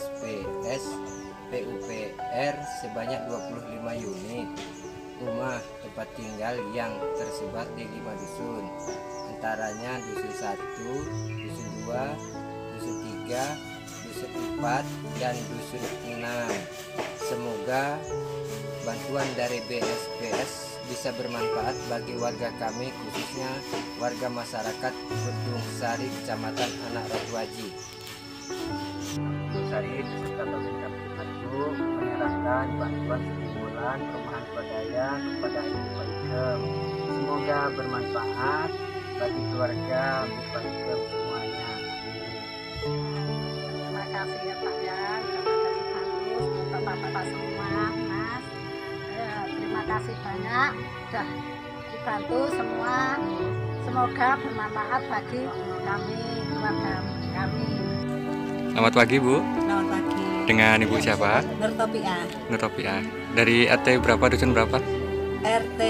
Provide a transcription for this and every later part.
BSPS PUPR sebanyak 25 unit rumah tempat tinggal yang tersebar di 5 dusun, antaranya dusun 1, dusun 2, dusun 3, dusun 4, dan dusun 6. Semoga bantuan dari BSPS bisa bermanfaat bagi warga kami, khususnya warga masyarakat Kedung Sari, Kecamatan Anak Ratu Haji. Kedung Sari beserta pemerintah Batu menyerahkan bantuan stimulan perumahan swadaya kepada Ibu Palikem. Semoga bermanfaat bagi keluarga Ibu Palikem semuanya. Terima kasih ya Pak ya, terima kasih bagus Bapak-bapak semua, Mas. Terima kasih banyak sudah dibantu semua. Semoga bermanfaat bagi kami, keluarga kami. Selamat pagi Bu. Selamat pagi. Dengan Ibu siapa? Nur Topia. Nur Topia. Dari RT berapa, dusun berapa? RT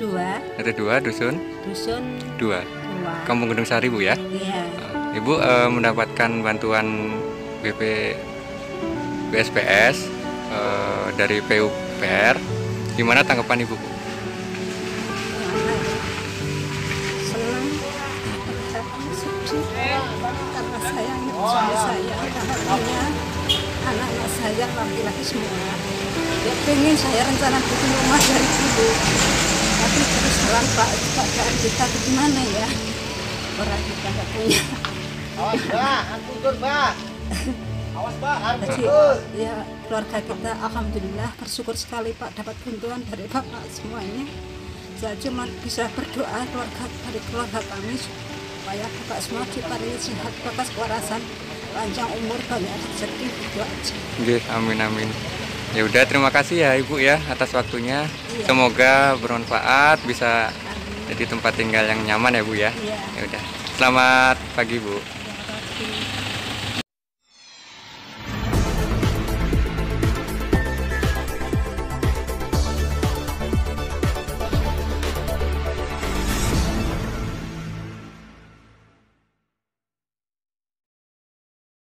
2. RT 2, dusun Dusun 2. 2. Kampung Kedung Sari Bu ya? Iya. Ibu mendapatkan bantuan BSPS dari PUPR. Gimana tanggapan Ibu? Senang, sedih karena sayang suami saya, anaknya, anak-anak saya laki-laki semua. Ya pengen saya rencana bikin rumah dari dulu, tapi terus terang Pak, keadaan kita gimana ya, orang kita nggak punya. Awas Mbak, turun Mbak. Awas Mbak, Jadi ya keluarga kita alhamdulillah bersyukur sekali Pak dapat bantuan dari Bapak semuanya. Saya cuma bisa berdoa dari keluarga kami supaya Bapak semua diparingi sehat, bakas kewarasan, panjang umur, banyak rezeki, itu aja. Oke, amin amin. Ya udah, terima kasih ya Ibu ya atas waktunya. Iya. Semoga bermanfaat, bisa jadi tempat tinggal yang nyaman ya Bu ya. Iya. Ya udah. Selamat pagi Bu. Terima kasih.